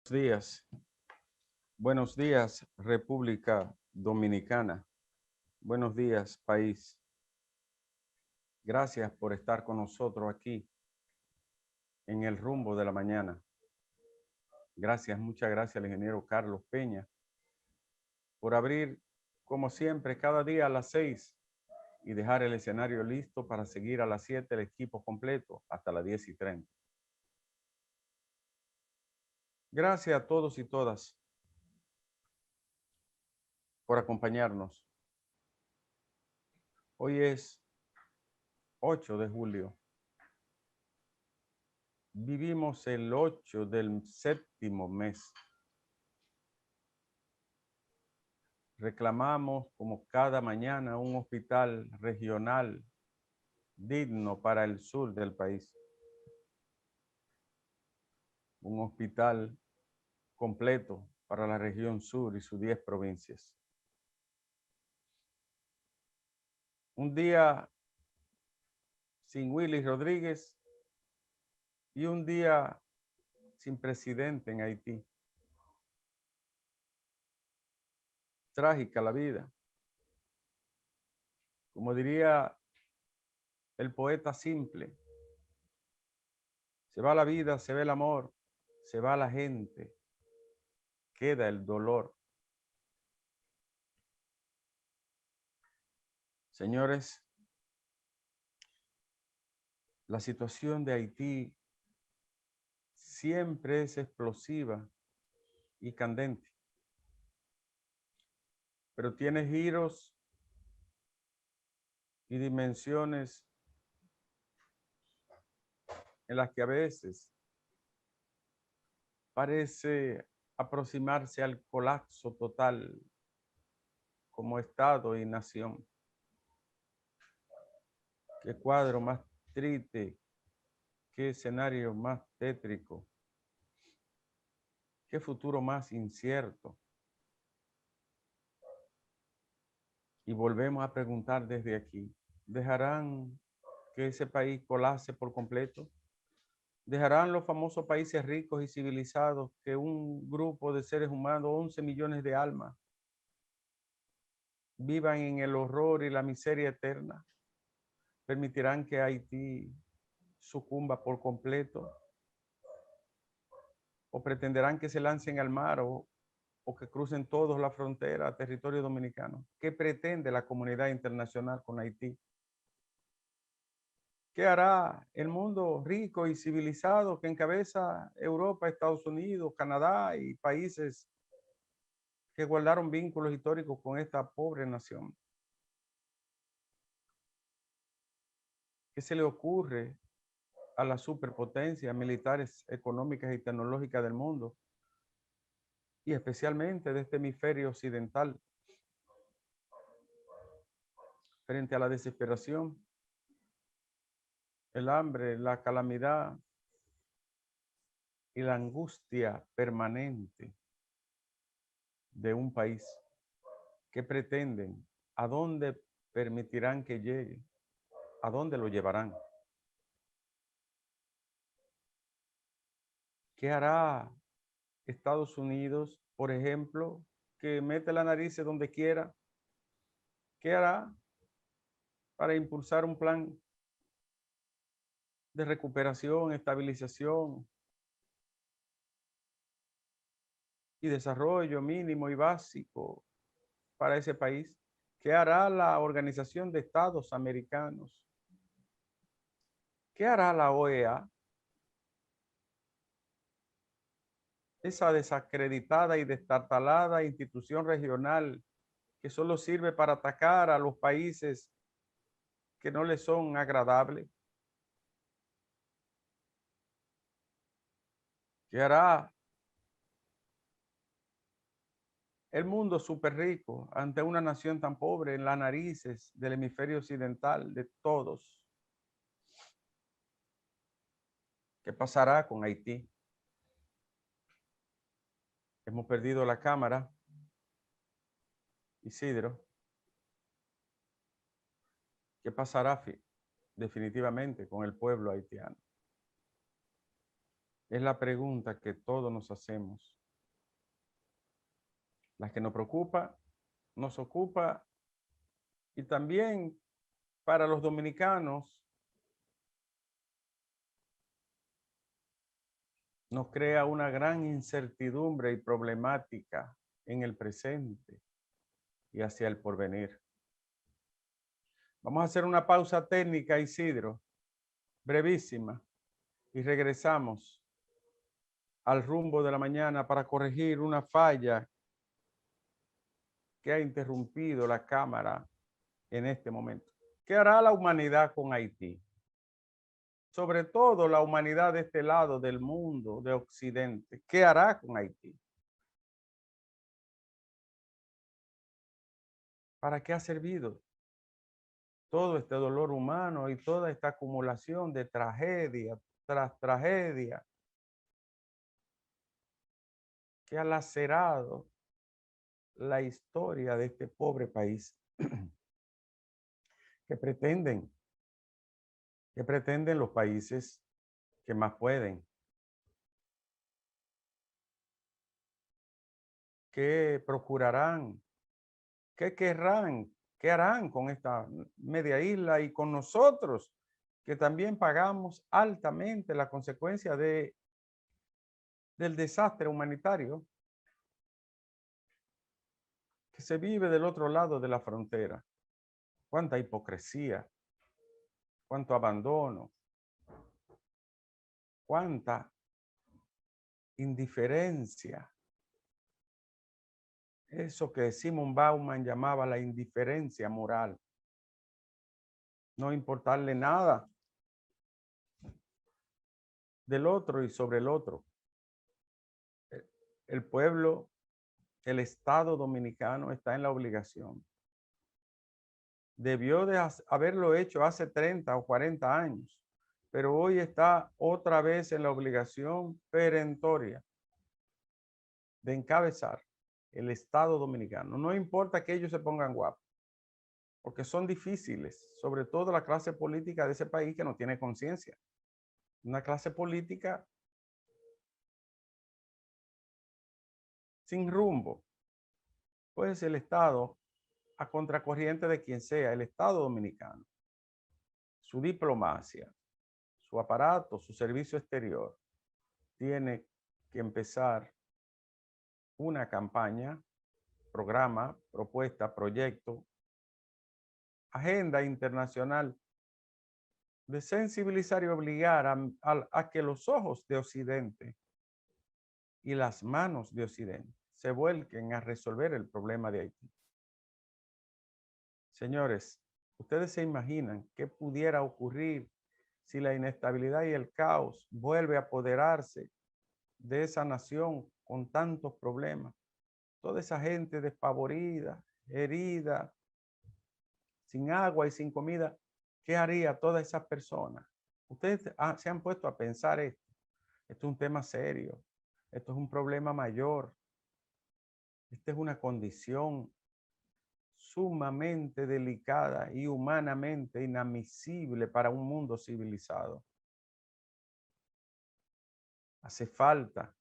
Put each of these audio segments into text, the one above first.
Días. Buenos días, República Dominicana. Buenos días, país. Gracias por estar con nosotros aquí en el rumbo de la mañana. Gracias, muchas gracias al ingeniero Carlos Peña por abrir, como siempre, cada día a las 6 y dejar el escenario listo para seguir a las 7 el equipo completo hasta las 10:30. Gracias a todos y todas por acompañarnos. Hoy es 8 de julio. Vivimos el 8 del séptimo mes. Reclamamos como cada mañana un hospital regional digno para el sur del país. Un hospital completo para la región sur y sus 10 provincias. Un día sin Willy Rodríguez y un día sin presidente en Haití. Trágica la vida. Como diría el poeta simple, se va la vida, se va el amor, se va la gente, queda el dolor. Señores, la situación de Haití siempre es explosiva y candente, pero tiene giros y dimensiones en las que a veces parece aproximarse al colapso total como Estado y nación. Qué cuadro más triste, qué escenario más tétrico, qué futuro más incierto. Y volvemos a preguntar desde aquí, ¿dejarán que ese país colapse por completo? ¿Dejarán los famosos países ricos y civilizados que un grupo de seres humanos, 11 millones de almas, vivan en el horror y la miseria eterna? ¿Permitirán que Haití sucumba por completo? ¿O pretenderán que se lancen al mar o que crucen todos la frontera a territorio dominicano? ¿Qué pretende la comunidad internacional con Haití? ¿Qué hará el mundo rico y civilizado que encabeza Europa, Estados Unidos, Canadá y países que guardaron vínculos históricos con esta pobre nación? ¿Qué se le ocurre a las superpotencias militares, económicas y tecnológicas del mundo, y especialmente de este hemisferio occidental, frente a la desesperación, el hambre, la calamidad y la angustia permanente de un país? ¿Qué pretenden? ¿A dónde permitirán que llegue? ¿A dónde lo llevarán? ¿Qué hará Estados Unidos, por ejemplo, que mete la nariz donde quiera? ¿Qué hará para impulsar un plan de recuperación, estabilización y desarrollo mínimo y básico para ese país? ¿Qué hará la Organización de Estados Americanos? ¿Qué hará la OEA? Esa desacreditada y destartalada institución regional que solo sirve para atacar a los países que no le son agradables. ¿Qué hará el mundo súper rico ante una nación tan pobre en las narices del hemisferio occidental de todos? ¿Qué pasará con Haití? Hemos perdido la cámara, Isidro. ¿Qué pasará definitivamente con el pueblo haitiano? Es la pregunta que todos nos hacemos. La que nos preocupa, nos ocupa, y también para los dominicanos nos crea una gran incertidumbre y problemática en el presente y hacia el porvenir. Vamos a hacer una pausa técnica, Isidro, brevísima, y regresamos al rumbo de la mañana para corregir una falla que ha interrumpido la cámara en este momento. ¿Qué hará la humanidad con Haití? Sobre todo la humanidad de este lado del mundo, de Occidente. ¿Qué hará con Haití? ¿Para qué ha servido todo este dolor humano y toda esta acumulación de tragedia tras tragedia que ha lacerado la historia de este pobre país? ¿Qué pretenden? ¿Qué pretenden los países que más pueden? ¿Qué procurarán? ¿Qué querrán? ¿Qué harán con esta media isla y con nosotros, que también pagamos altamente la consecuencia del desastre humanitario que se vive del otro lado de la frontera? Cuánta hipocresía, cuánto abandono, cuánta indiferencia. Eso que Simon Bauman llamaba la indiferencia moral. No importarle nada del otro y sobre el otro. El pueblo, el Estado dominicano está en la obligación. Debió de haberlo hecho hace 30 o 40 años, pero hoy está otra vez en la obligación perentoria de encabezar el Estado dominicano. No importa que ellos se pongan guapos, porque son difíciles, sobre todo la clase política de ese país que no tiene conciencia. Una clase política sin rumbo. Pues el Estado, a contracorriente de quien sea, el Estado dominicano, su diplomacia, su aparato, su servicio exterior, tiene que empezar una campaña, programa, propuesta, proyecto, agenda internacional de sensibilizar y obligar a que los ojos de Occidente y las manos de Occidente se vuelquen a resolver el problema de Haití. Señores, ¿ustedes se imaginan qué pudiera ocurrir si la inestabilidad y el caos vuelve a apoderarse de esa nación con tantos problemas? Toda esa gente despavorida, herida, sin agua y sin comida, ¿qué haría todas esas personas? Ustedes se han puesto a pensar esto. Esto es un tema serio. Esto es un problema mayor. Esta es una condición sumamente delicada y humanamente inadmisible para un mundo civilizado. Hace falta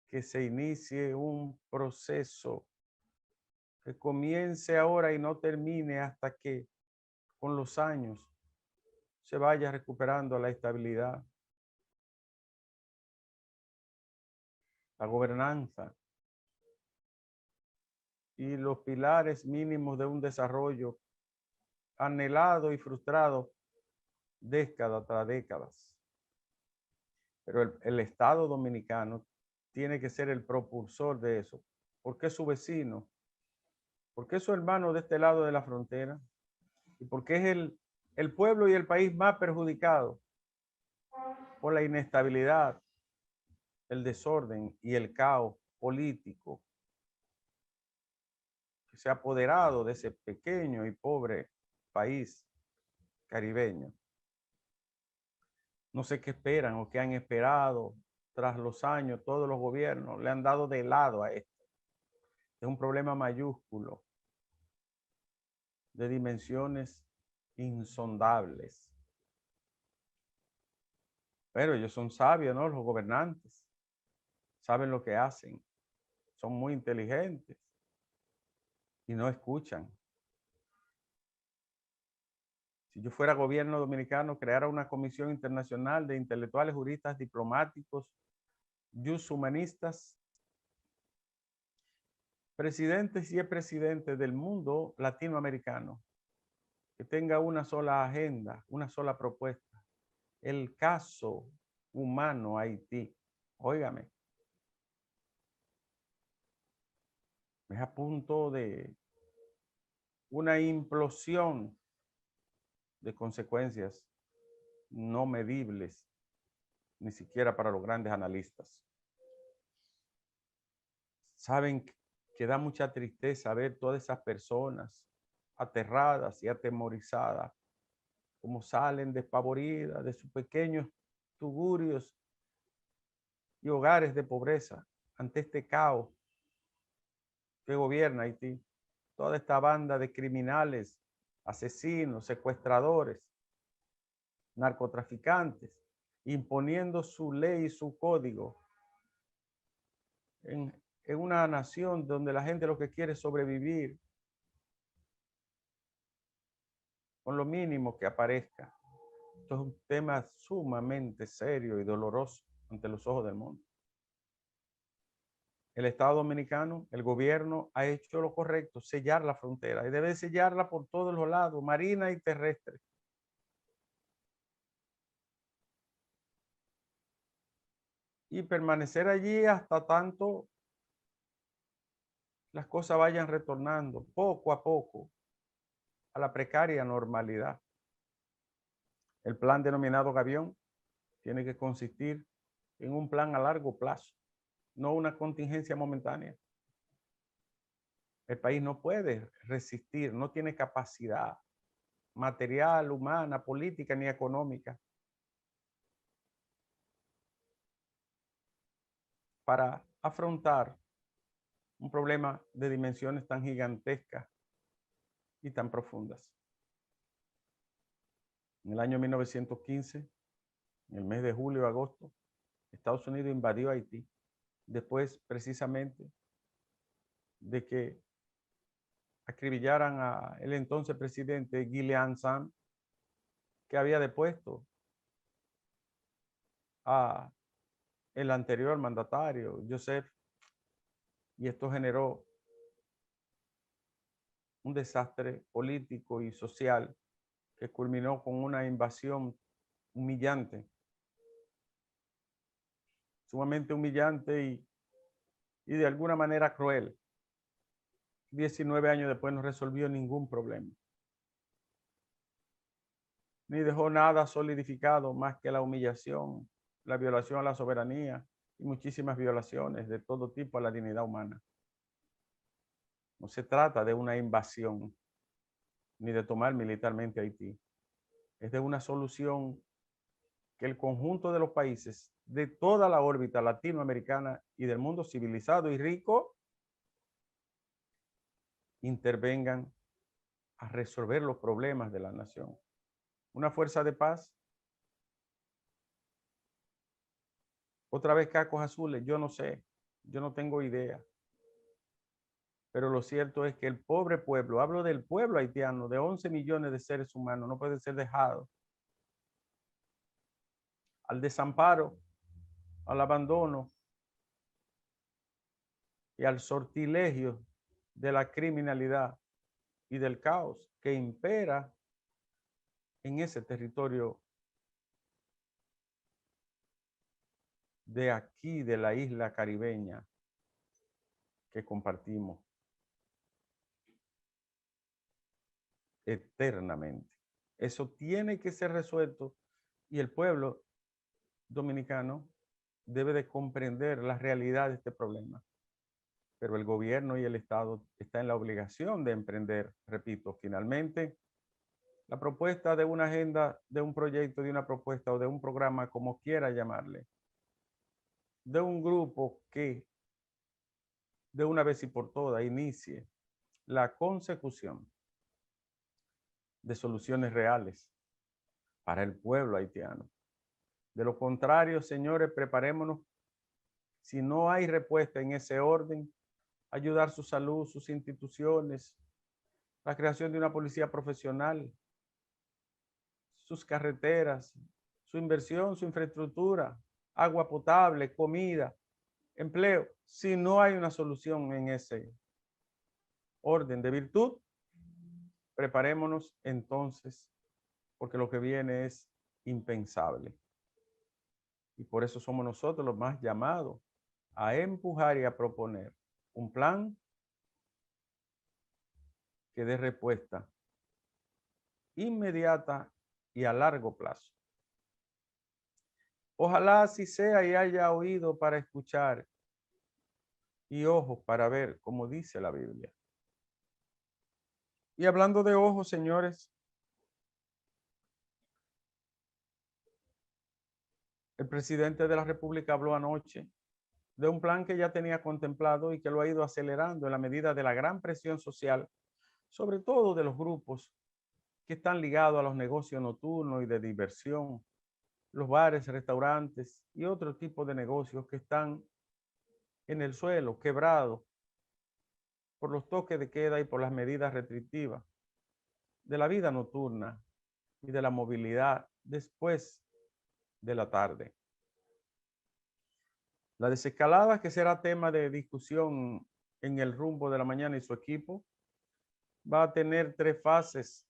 que se inicie un proceso que comience ahora y no termine hasta que con los años se vaya recuperando la estabilidad, la gobernanza y los pilares mínimos de un desarrollo anhelado y frustrado década tras décadas. Pero el Estado dominicano tiene que ser el propulsor de eso, porque es su vecino, porque es su hermano de este lado de la frontera, y porque es el pueblo y el país más perjudicado por la inestabilidad, el desorden y el caos político que se ha apoderado de ese pequeño y pobre país caribeño. No sé qué esperan o qué han esperado tras los años. Todos los gobiernos le han dado de lado a esto. Es un problema mayúsculo de dimensiones insondables. Pero ellos son sabios, ¿no? Los gobernantes saben lo que hacen, son muy inteligentes y no escuchan. Si yo fuera gobierno dominicano, creara una comisión internacional de intelectuales, juristas, diplomáticos, humanistas, presidentes y expresidentes del mundo latinoamericano, que tenga una sola agenda, una sola propuesta. El caso humano Haití. Óigame, es a punto de una implosión de consecuencias no medibles, ni siquiera para los grandes analistas. Saben que da mucha tristeza ver todas esas personas aterradas y atemorizadas, como salen despavoridas de sus pequeños tugurios y hogares de pobreza ante este caos que gobierna Haití. Toda esta banda de criminales, asesinos, secuestradores, narcotraficantes, imponiendo su ley y su código en una nación donde la gente lo que quiere es sobrevivir con lo mínimo que aparezca. Esto es un tema sumamente serio y doloroso ante los ojos del mundo. El Estado Dominicano, el gobierno ha hecho lo correcto, sellar la frontera y debe sellarla por todos los lados, marina y terrestre. Y permanecer allí hasta tanto las cosas vayan retornando poco a poco a la precaria normalidad. El plan denominado Gavión tiene que consistir en un plan a largo plazo, no una contingencia momentánea. El país no puede resistir, no tiene capacidad material, humana, política ni económica para afrontar un problema de dimensiones tan gigantescas y tan profundas. En el año 1915, en el mes de julio, agosto, Estados Unidos invadió Haití, después precisamente de que acribillaran al entonces presidente Guilean Sam, que había depuesto a el anterior mandatario, Joseph, y esto generó un desastre político y social que culminó con una invasión humillante, sumamente humillante y de alguna manera cruel. 19 años después no resolvió ningún problema, ni dejó nada solidificado más que la humillación, la violación a la soberanía y muchísimas violaciones de todo tipo a la dignidad humana. No se trata de una invasión ni de tomar militarmente Haití. Es de una solución que el conjunto de los países de toda la órbita latinoamericana y del mundo civilizado y rico intervengan a resolver los problemas de la nación. Una fuerza de paz, otra vez cacos azules, yo no sé, yo no tengo idea. Pero lo cierto es que el pobre pueblo, hablo del pueblo haitiano, de 11 millones de seres humanos, no puede ser dejado al desamparo, al abandono y al sortilegio de la criminalidad y del caos que impera en ese territorio de aquí, de la isla caribeña que compartimos eternamente. Eso tiene que ser resuelto y el pueblo dominicano debe de comprender la realidad de este problema. Pero el gobierno y el Estado están en la obligación de emprender, repito, finalmente, la propuesta de una agenda, de un proyecto, de una propuesta o de un programa, como quiera llamarle, de un grupo que de una vez y por todas inicie la consecución de soluciones reales para el pueblo haitiano, De lo contrario, señores, preparémonos. Si no hay respuesta en ese orden, ayudar su salud, sus instituciones, la creación de una policía profesional, sus carreteras, su inversión, su infraestructura, agua potable, comida, empleo. Si no hay una solución en ese orden de virtud, preparémonos entonces, porque lo que viene es impensable. Y por eso somos nosotros los más llamados a empujar y a proponer un plan que dé respuesta inmediata y a largo plazo. Ojalá así sea y haya oído para escuchar y ojos para ver, como dice la Biblia. Y hablando de ojos, señores, el presidente de la República habló anoche de un plan que ya tenía contemplado y que lo ha ido acelerando en la medida de la gran presión social, sobre todo de los grupos que están ligados a los negocios nocturnos y de diversión, los bares, restaurantes y otro tipo de negocios que están en el suelo, quebrados por los toques de queda y por las medidas restrictivas de la vida nocturna y de la movilidad después de la tarde. La desescalada, que será tema de discusión en el rumbo de la mañana y su equipo, va a tener 3 fases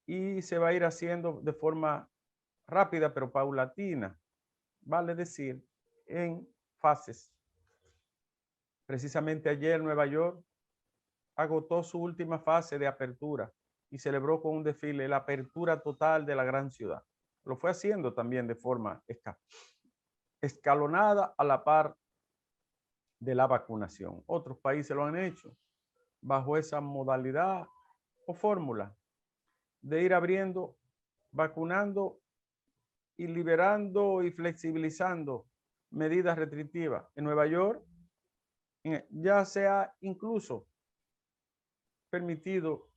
y se va a ir haciendo de forma rápida pero paulatina, vale decir, en fases. Precisamente ayer Nueva York agotó su última fase de apertura y celebró con un desfile la apertura total de la gran ciudad. Lo fue haciendo también de forma escalonada a la par de la vacunación. Otros países lo han hecho bajo esa modalidad o fórmula de ir abriendo, vacunando y liberando y flexibilizando medidas restrictivas. En Nueva York ya se ha incluso permitido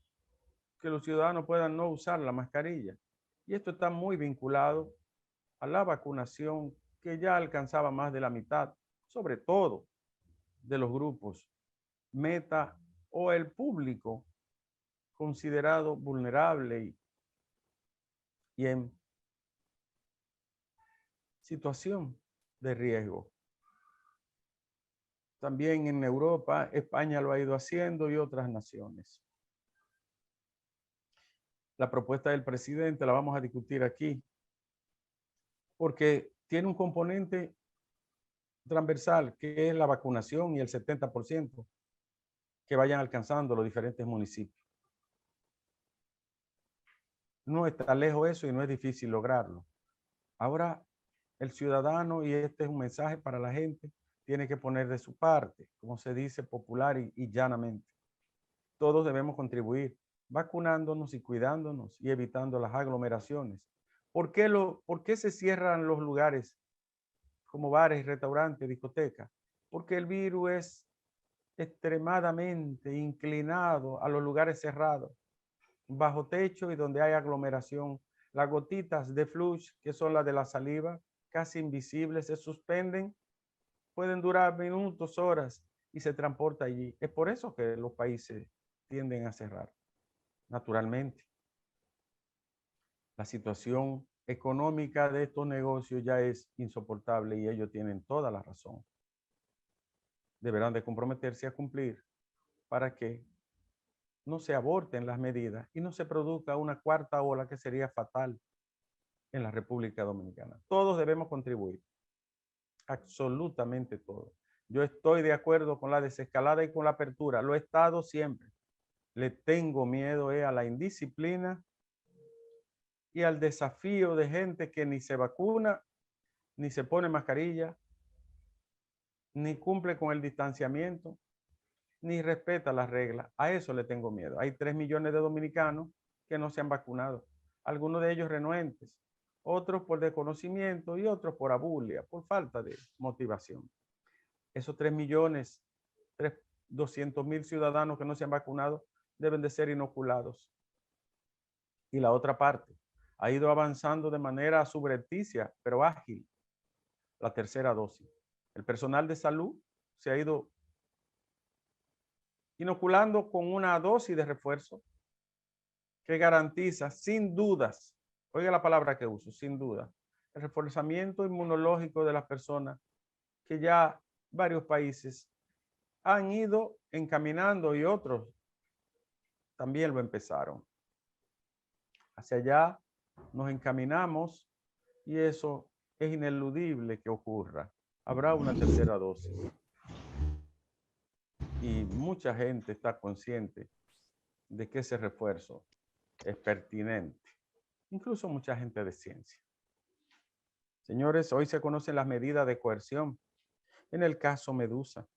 que los ciudadanos puedan no usar la mascarilla. Y esto está muy vinculado a la vacunación que ya alcanzaba más de la mitad, sobre todo de los grupos meta o el público considerado vulnerable y en situación de riesgo. También en Europa, España lo ha ido haciendo y otras naciones. La propuesta del presidente la vamos a discutir aquí porque tiene un componente transversal que es la vacunación y el 70% que vayan alcanzando los diferentes municipios. No está lejos eso y no es difícil lograrlo. Ahora, el ciudadano, y este es un mensaje para la gente, tiene que poner de su parte, como se dice popular y llanamente. Todos debemos contribuir vacunándonos y cuidándonos y evitando las aglomeraciones. ¿Por qué se cierran los lugares como bares, restaurantes, discotecas? Porque el virus es extremadamente inclinado a los lugares cerrados, bajo techo y donde hay aglomeración. Las gotitas de flush, que son las de la saliva, casi invisibles, se suspenden, pueden durar minutos, horas y se transporta allí. Es por eso que los países tienden a cerrar. Naturalmente, la situación económica de estos negocios ya es insoportable y ellos tienen toda la razón. Deberán de comprometerse a cumplir para que no se aborten las medidas y no se produzca una cuarta ola que sería fatal en la República Dominicana. Todos debemos contribuir, absolutamente todos. Yo estoy de acuerdo con la desescalada y con la apertura, lo he estado siempre. Le tengo miedo a la indisciplina y al desafío de gente que ni se vacuna, ni se pone mascarilla, ni cumple con el distanciamiento, ni respeta las reglas. A eso le tengo miedo. Hay 3 millones de dominicanos que no se han vacunado. Algunos de ellos renuentes, otros por desconocimiento y otros por abulia, por falta de motivación. Esos 3 millones, 200,000 ciudadanos que no se han vacunado deben de ser inoculados. Y la otra parte, Ha ido avanzando de manera subrepticia, pero ágil, la tercera dosis. El personal de salud se ha ido inoculando con una dosis de refuerzo que garantiza sin dudas, oiga la palabra que uso, sin duda, el reforzamiento inmunológico de las personas que ya varios países han ido encaminando y otros también lo empezaron. Hacia allá nos encaminamos y eso es ineludible que ocurra. Habrá una tercera dosis. Y mucha gente está consciente de que ese refuerzo es pertinente. Incluso mucha gente de ciencia. Señores, hoy se conocen las medidas de coerción. En el caso Medusa,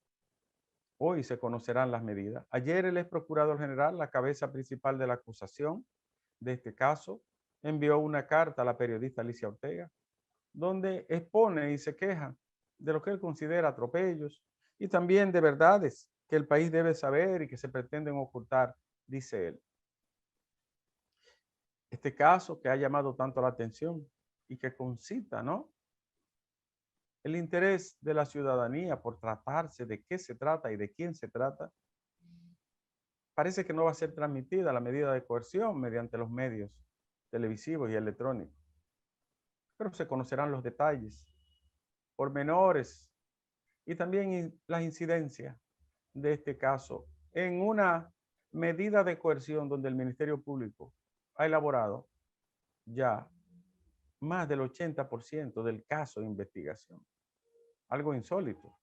hoy se conocerán las medidas. Ayer el ex procurador general, la cabeza principal de la acusación de este caso, envió una carta a la periodista Alicia Ortega, donde expone y se queja de lo que él considera atropellos y también de verdades que el país debe saber y que se pretenden ocultar, dice él. Este caso que ha llamado tanto la atención y que concita, ¿no?, el interés de la ciudadanía por tratarse de qué se trata y de quién se trata, parece que no va a ser transmitida la medida de coerción mediante los medios televisivos y electrónicos. Pero se conocerán los detalles, pormenores y también las incidencias de este caso en una medida de coerción donde el Ministerio Público ha elaborado ya más del 80% del caso de investigación. Algo insólito,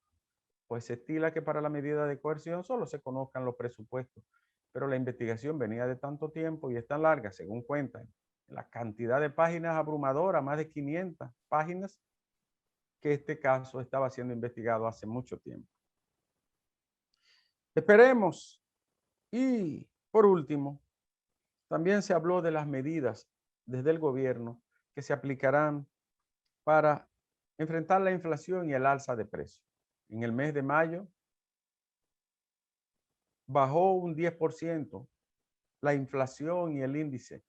pues se estila que para la medida de coerción solo se conozcan los presupuestos, pero la investigación venía de tanto tiempo y es tan larga, según cuentan, la cantidad de páginas abrumadora, más de 500 páginas, que este caso estaba siendo investigado hace mucho tiempo. Esperemos. Y por último, también se habló de las medidas desde el gobierno que se aplicarán para enfrentar la inflación y el alza de precios. En el mes de mayo bajó un 10% la inflación y el índice,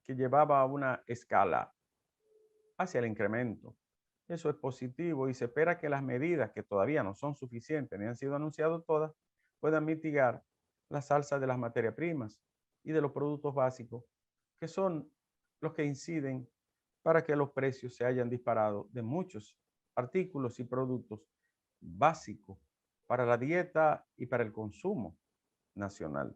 que llevaba a una escala hacia el incremento. Eso es positivo y se espera que las medidas, que todavía no son suficientes ni han sido anunciadas todas, puedan mitigar las alzas de las materias primas y de los productos básicos, que son los que inciden para que los precios se hayan disparado de muchos artículos y productos básicos para la dieta y para el consumo nacional.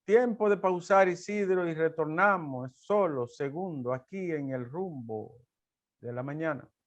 Tiempo de pausar, Isidro, y retornamos solo segundo aquí en el rumbo de la mañana.